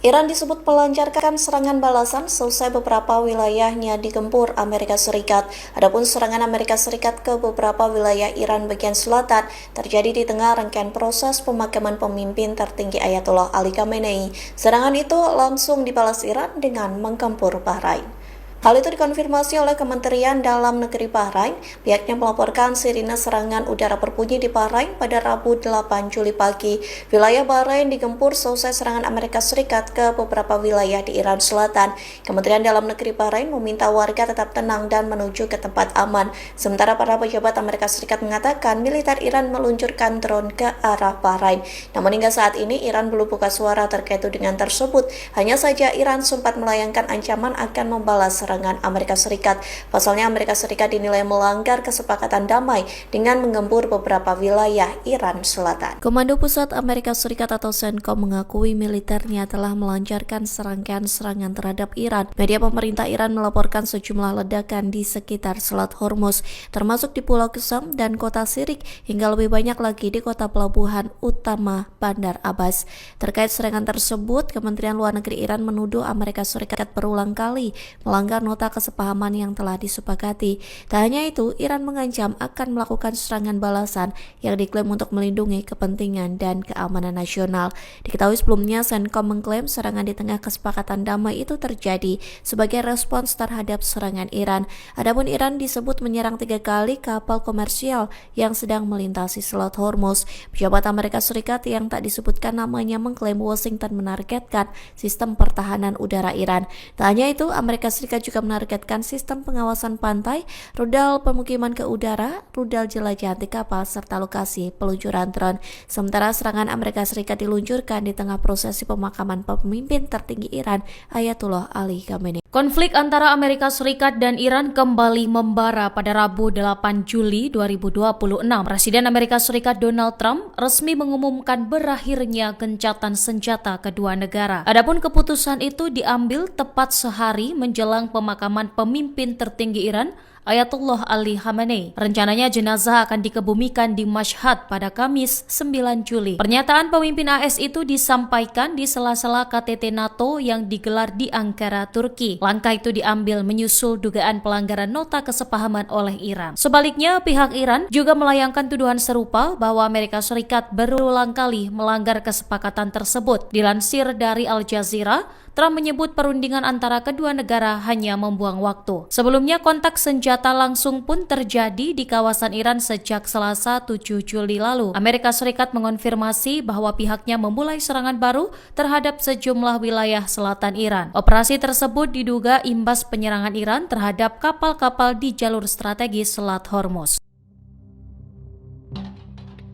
Iran disebut melancarkan serangan balasan selesai beberapa wilayahnya digempur Amerika Serikat. Adapun serangan Amerika Serikat ke beberapa wilayah Iran bagian selatan terjadi di tengah rangkaian proses pemakaman pemimpin tertinggi Ayatollah Ali Khamenei. Serangan itu langsung dibalas Iran dengan menggempur Bahrain. Hal itu dikonfirmasi oleh Kementerian Dalam Negeri Bahrain. Pihaknya melaporkan sirine serangan udara berbunyi di Bahrain pada Rabu 8 Juli pagi. Wilayah Bahrain digempur selesai serangan Amerika Serikat ke beberapa wilayah di Iran Selatan. Kementerian Dalam Negeri Bahrain meminta warga tetap tenang dan menuju ke tempat aman. Sementara para pejabat Amerika Serikat mengatakan militer Iran meluncurkan drone ke arah Bahrain. Namun hingga saat ini Iran belum buka suara terkait tudingan tersebut. Hanya saja Iran sempat melayangkan ancaman akan membalas serangan Amerika Serikat. Pasalnya Amerika Serikat dinilai melanggar kesepakatan damai dengan menggempur beberapa wilayah Iran Selatan. Komando Pusat Amerika Serikat atau CENTCOM mengakui militernya telah melancarkan serangkaian serangan terhadap Iran. Media pemerintah Iran melaporkan sejumlah ledakan di sekitar Selat Hormuz, termasuk di Pulau Qesem dan kota Sirik, hingga lebih banyak lagi di kota pelabuhan utama Bandar Abbas. Terkait serangan tersebut, Kementerian Luar Negeri Iran menuduh Amerika Serikat berulang kali melanggar nota kesepahaman yang telah disepakati. Tak hanya itu, Iran mengancam akan melakukan serangan balasan yang diklaim untuk melindungi kepentingan dan keamanan nasional. Diketahui sebelumnya, CENTCOM mengklaim serangan di tengah kesepakatan damai itu terjadi sebagai respons terhadap serangan Iran. Adapun Iran disebut menyerang 3 kali kapal komersial yang sedang melintasi Selat Hormuz. Pejabat Amerika Serikat yang tak disebutkan namanya mengklaim Washington menargetkan sistem pertahanan udara Iran. Tak hanya itu, Amerika Serikat juga menargetkan sistem pengawasan pantai, rudal pemukiman ke udara, rudal jelajah anti kapal, serta lokasi peluncuran drone. Sementara serangan Amerika Serikat diluncurkan di tengah prosesi pemakaman pemimpin tertinggi Iran, Ayatollah Ali Khamenei. Konflik antara Amerika Serikat dan Iran kembali membara pada Rabu 8 Juli 2026. Presiden Amerika Serikat Donald Trump resmi mengumumkan berakhirnya gencatan senjata kedua negara. Adapun keputusan itu diambil tepat sehari menjelang pemakaman pemimpin tertinggi Iran, Ayatollah Ali Khamenei. Rencananya jenazah akan dikebumikan di Mashhad pada Kamis 9 Juli. Pernyataan pemimpin AS itu disampaikan di sela-sela KTT NATO yang digelar di Ankara, Turki. Langkah itu diambil menyusul dugaan pelanggaran nota kesepahaman oleh Iran. Sebaliknya, pihak Iran juga melayangkan tuduhan serupa bahwa Amerika Serikat berulang kali melanggar kesepakatan tersebut. Dilansir dari Al Jazeera, Trump menyebut perundingan antara kedua negara hanya membuang waktu. Sebelumnya, kontak senjata langsung pun terjadi di kawasan Iran sejak Selasa 7 Juli lalu. Amerika Serikat mengonfirmasi bahwa pihaknya memulai serangan baru terhadap sejumlah wilayah selatan Iran. Operasi tersebut diduga imbas penyerangan Iran terhadap kapal-kapal di jalur strategis Selat Hormuz.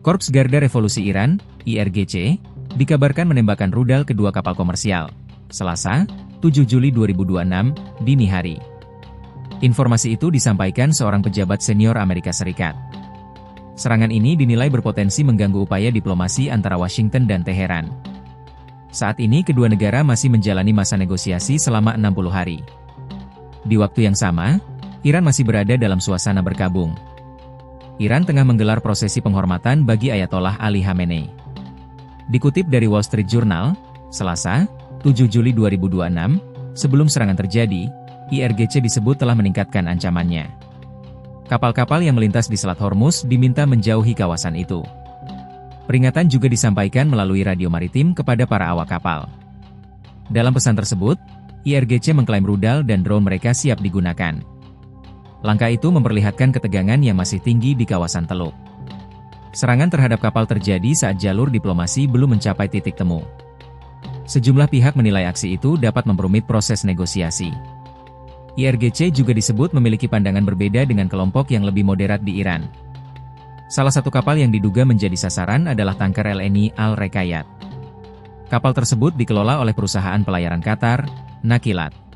Korps Garda Revolusi Iran, IRGC, dikabarkan menembakkan rudal kedua kapal komersial Selasa, 7 Juli 2026, dini hari. Informasi itu disampaikan seorang pejabat senior Amerika Serikat. Serangan ini dinilai berpotensi mengganggu upaya diplomasi antara Washington dan Teheran. Saat ini kedua negara masih menjalani masa negosiasi selama 60 hari. Di waktu yang sama, Iran masih berada dalam suasana berkabung. Iran tengah menggelar prosesi penghormatan bagi Ayatollah Ali Khamenei. Dikutip dari Wall Street Journal, Selasa, 7 Juli 2026, sebelum serangan terjadi, IRGC disebut telah meningkatkan ancamannya. Kapal-kapal yang melintas di Selat Hormuz diminta menjauhi kawasan itu. Peringatan juga disampaikan melalui radio maritim kepada para awak kapal. Dalam pesan tersebut, IRGC mengklaim rudal dan drone mereka siap digunakan. Langkah itu memperlihatkan ketegangan yang masih tinggi di kawasan Teluk. Serangan terhadap kapal terjadi saat jalur diplomasi belum mencapai titik temu. Sejumlah pihak menilai aksi itu dapat memperumit proses negosiasi. IRGC juga disebut memiliki pandangan berbeda dengan kelompok yang lebih moderat di Iran. Salah satu kapal yang diduga menjadi sasaran adalah tanker LNI Al-Rekayat. Kapal tersebut dikelola oleh perusahaan pelayaran Qatar, Nakilat.